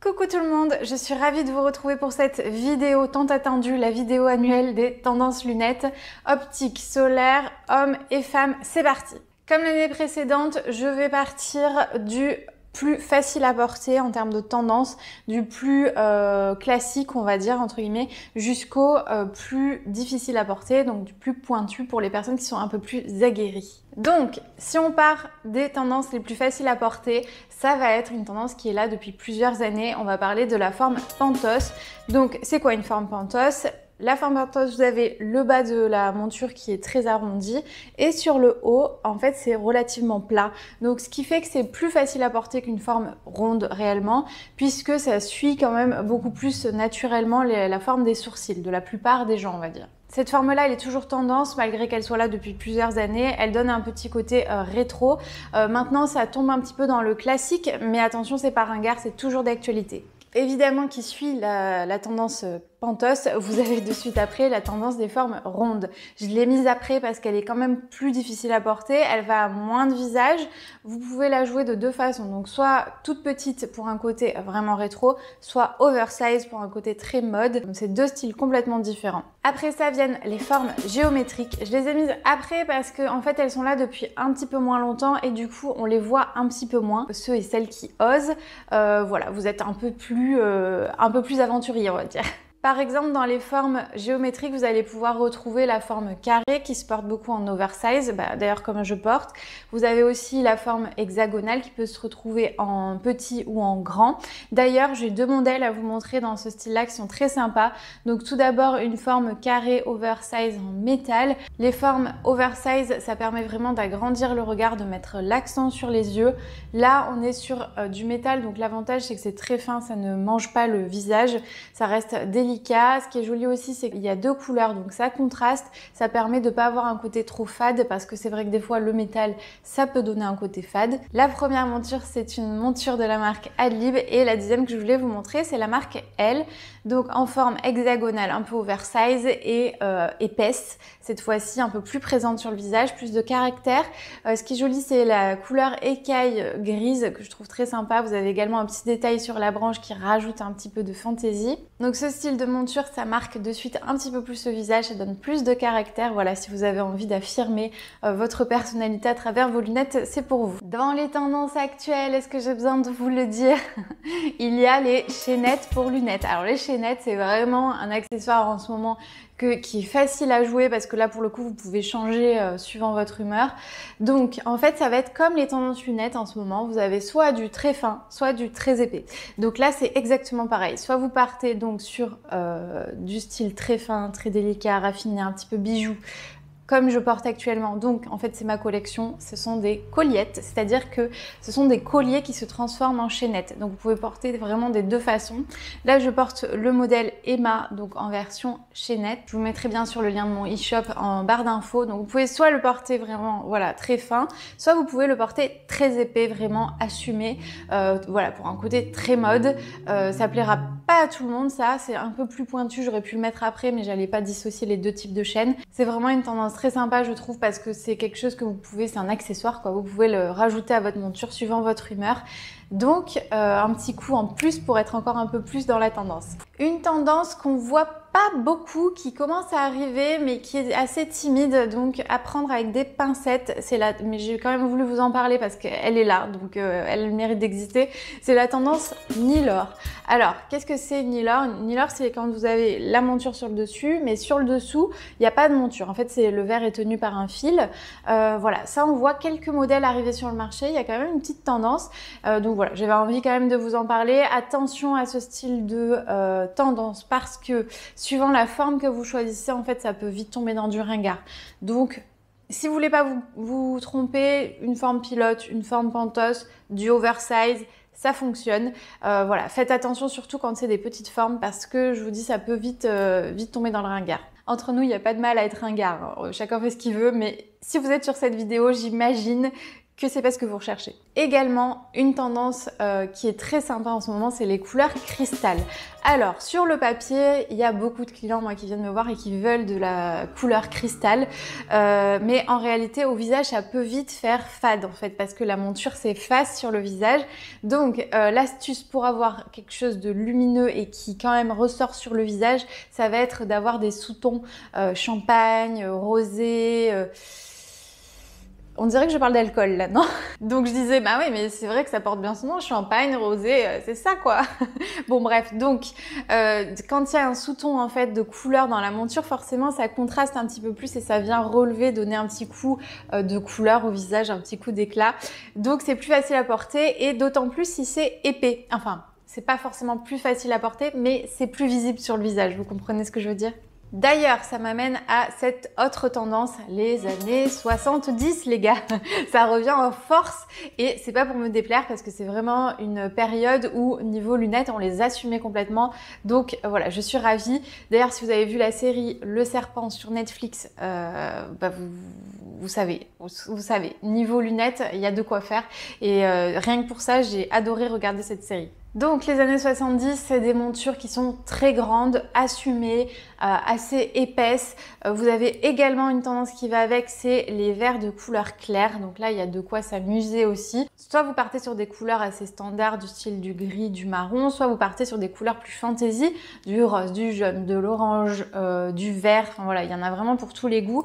Coucou tout le monde, je suis ravie de vous retrouver pour cette vidéo tant attendue, la vidéo annuelle des tendances lunettes optiques solaires, hommes et femmes. C'est parti! Comme l'année précédente, je vais partir du plus facile à porter en termes de tendance, du plus classique on va dire entre guillemets, jusqu'au plus difficile à porter, donc du plus pointu pour les personnes qui sont un peu plus aguerries. Donc si on part des tendances les plus faciles à porter, ça va être une tendance qui est là depuis plusieurs années. On va parler de la forme Pantos. Donc c'est quoi une forme Pantos? La forme Pantos, vous avez le bas de la monture qui est très arrondi et sur le haut, en fait, c'est relativement plat. Donc, ce qui fait que c'est plus facile à porter qu'une forme ronde réellement, puisque ça suit quand même beaucoup plus naturellement la forme des sourcils, de la plupart des gens, on va dire. Cette forme-là, elle est toujours tendance, malgré qu'elle soit là depuis plusieurs années. Elle donne un petit côté rétro. Maintenant, ça tombe un petit peu dans le classique, mais attention, c'est pas ringard, c'est toujours d'actualité. Évidemment, qui suit la tendance Pantos, vous avez de suite après la tendance des formes rondes. Je l'ai mise après parce qu'elle est quand même plus difficile à porter, elle va à moins de visage. Vous pouvez la jouer de deux façons, donc soit toute petite pour un côté vraiment rétro, soit oversize pour un côté très mode. Donc c'est deux styles complètement différents. Après ça viennent les formes géométriques. Je les ai mises après parce que en fait elles sont là depuis un petit peu moins longtemps et du coup on les voit un petit peu moins. Ceux et celles qui osent, voilà, vous êtes un peu plus aventuriers on va dire. Par exemple, dans les formes géométriques, vous allez pouvoir retrouver la forme carrée qui se porte beaucoup en oversize, d'ailleurs comme je porte. Vous avez aussi la forme hexagonale qui peut se retrouver en petit ou en grand. D'ailleurs, j'ai deux modèles à vous montrer dans ce style-là qui sont très sympas. Donc tout d'abord, une forme carrée oversize en métal. Les formes oversize, ça permet vraiment d'agrandir le regard, de mettre l'accent sur les yeux. Là, on est sur du métal, donc l'avantage c'est que c'est très fin, ça ne mange pas le visage, ça reste délicat. Ce qui est joli aussi, c'est qu'il y a deux couleurs, donc ça contraste, ça permet de ne pas avoir un côté trop fade, parce que c'est vrai que des fois le métal, ça peut donner un côté fade. La première monture, c'est une monture de la marque Adlib, et la deuxième que je voulais vous montrer, c'est la marque Elle, donc en forme hexagonale, un peu oversize et épaisse, cette fois-ci un peu plus présente sur le visage, plus de caractère. Ce qui est joli, c'est la couleur écaille grise, que je trouve très sympa. Vous avez également un petit détail sur la branche qui rajoute un petit peu de fantaisie. Donc ce style de monture, ça marque de suite un petit peu plus le visage, ça donne plus de caractère. Voilà, si vous avez envie d'affirmer votre personnalité à travers vos lunettes, c'est pour vous. Dans les tendances actuelles, est-ce que j'ai besoin de vous le dire? Il y a les chaînettes pour lunettes. Alors les chaînettes, c'est vraiment un accessoire en ce moment qui est facile à jouer parce que là pour le coup vous pouvez changer suivant votre humeur. Donc en fait ça va être comme les tendances lunettes en ce moment, vous avez soit du très fin, soit du très épais. Donc là c'est exactement pareil, soit vous partez donc sur du style très fin, très délicat, raffiné, un petit peu bijou, comme je porte actuellement. Donc en fait c'est ma collection, ce sont des colliettes, c'est-à-dire que ce sont des colliers qui se transforment en chaînettes. Donc vous pouvez porter vraiment des deux façons. Là je porte le modèle Emma, donc en version chaînette. Je vous mettrai bien sûr le lien de mon e-shop en barre d'infos. Donc vous pouvez soit le porter vraiment voilà très fin, soit vous pouvez le porter très épais, vraiment assumé, voilà, pour un côté très mode. Ça plaira pas à tout le monde, ça c'est un peu plus pointu, j'aurais pu le mettre après mais j'allais pas dissocier les deux types de chaînes. C'est vraiment une tendance très sympa je trouve parce que c'est quelque chose que vous pouvez, c'est un accessoire quoi, vous pouvez le rajouter à votre monture suivant votre humeur. Donc un petit coup en plus pour être encore un peu plus dans la tendance. Une tendance qu'on voit pas beaucoup, qui commence à arriver mais qui est assez timide, donc à prendre avec des pincettes, c'est là, mais j'ai quand même voulu vous en parler parce qu'elle est là, donc elle mérite d'exister. C'est la tendance Nilor. Alors qu'est-ce que c'est Nilor? Nilor c'est quand vous avez la monture sur le dessus, mais sur le dessous il n'y a pas de monture, en fait c'est le verre est tenu par un fil. Voilà, ça on voit quelques modèles arriver sur le marché, il y a quand même une petite tendance, donc voilà, j'avais envie quand même de vous en parler. Attention à ce style de tendance parce que suivant la forme que vous choisissez, en fait, ça peut vite tomber dans du ringard. Donc, si vous voulez pas vous tromper, une forme pilote, une forme Pantos, du oversize, ça fonctionne. Voilà, faites attention surtout quand c'est des petites formes parce que je vous dis, ça peut vite tomber dans le ringard. Entre nous, il n'y a pas de mal à être ringard. Chacun fait ce qu'il veut, mais si vous êtes sur cette vidéo, j'imagine que c'est pas ce que vous recherchez. Également, une tendance qui est très sympa en ce moment, c'est les couleurs cristal. Alors, sur le papier, il y a beaucoup de clients moi qui viennent me voir et qui veulent de la couleur cristal, mais en réalité, au visage, ça peut vite faire fade en fait, parce que la monture s'efface sur le visage. Donc, l'astuce pour avoir quelque chose de lumineux et qui quand même ressort sur le visage, ça va être d'avoir des sous-tons champagne, rosé. On dirait que je parle d'alcool là, non? Donc je disais, bah oui, mais c'est vrai que ça porte bien son nom, champagne, rosé, c'est ça quoi. Bon bref, donc quand il y a un sous-ton en fait de couleur dans la monture, forcément ça contraste un petit peu plus et ça vient relever, donner un petit coup de couleur au visage, un petit coup d'éclat. Donc c'est plus facile à porter et d'autant plus si c'est épais. Enfin, c'est pas forcément plus facile à porter, mais c'est plus visible sur le visage. Vous comprenez ce que je veux dire? D'ailleurs, ça m'amène à cette autre tendance, les années 70 les gars. Ça revient en force et c'est pas pour me déplaire parce que c'est vraiment une période où niveau lunettes on les assumait complètement. Donc voilà, je suis ravie. D'ailleurs, si vous avez vu la série Le Serpent sur Netflix, vous savez, niveau lunettes, il y a de quoi faire et rien que pour ça, j'ai adoré regarder cette série. Donc les années 70, c'est des montures qui sont très grandes, assumées, assez épaisses. Vous avez également une tendance qui va avec, c'est les verres de couleur claire. Donc là, il y a de quoi s'amuser aussi. Soit vous partez sur des couleurs assez standards du style du gris, du marron, soit vous partez sur des couleurs plus fantaisie, du rose, du jaune, de l'orange, du vert. Enfin voilà, il y en a vraiment pour tous les goûts.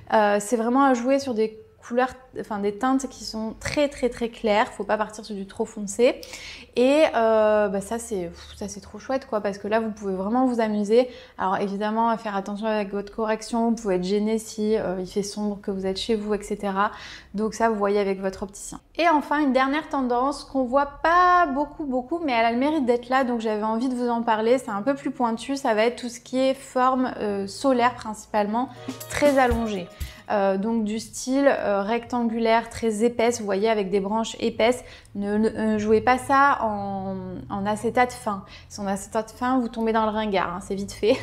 C'est vraiment à jouer sur des couleurs, enfin des teintes qui sont très claires, faut pas partir sur du trop foncé et ça c'est trop chouette quoi parce que là vous pouvez vraiment vous amuser. Alors évidemment à faire attention avec votre correction, vous pouvez être gêné si il fait sombre, que vous êtes chez vous, etc. Donc ça vous voyez avec votre opticien. Et enfin une dernière tendance qu'on voit pas beaucoup mais elle a le mérite d'être là, donc j'avais envie de vous en parler. C'est un peu plus pointu, ça va être tout ce qui est forme solaire principalement, très allongée. Donc du style rectangulaire, très épaisse, vous voyez, avec des branches épaisses. Ne jouez pas ça en acétate fin. Si en acétate fin, vous tombez dans le ringard, hein, c'est vite fait,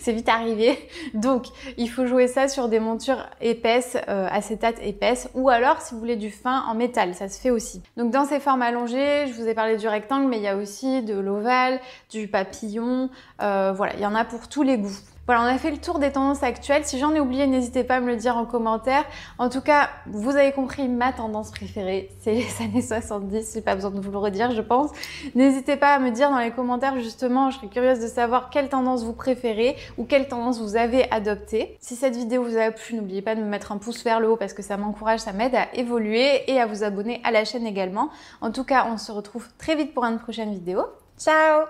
c'est vite arrivé. Donc il faut jouer ça sur des montures épaisses, acétate épaisse, ou alors si vous voulez du fin en métal, ça se fait aussi. Donc dans ces formes allongées, je vous ai parlé du rectangle, mais il y a aussi de l'ovale, du papillon, voilà, il y en a pour tous les goûts. Voilà, on a fait le tour des tendances actuelles. Si j'en ai oublié, n'hésitez pas à me le dire en commentaire. En tout cas, vous avez compris, ma tendance préférée, c'est les années 70. J'ai pas besoin de vous le redire, je pense. N'hésitez pas à me dire dans les commentaires, justement, je serais curieuse de savoir quelle tendance vous préférez ou quelle tendance vous avez adoptée. Si cette vidéo vous a plu, n'oubliez pas de me mettre un pouce vers le haut parce que ça m'encourage, ça m'aide à évoluer et à vous abonner à la chaîne également. En tout cas, on se retrouve très vite pour une prochaine vidéo. Ciao!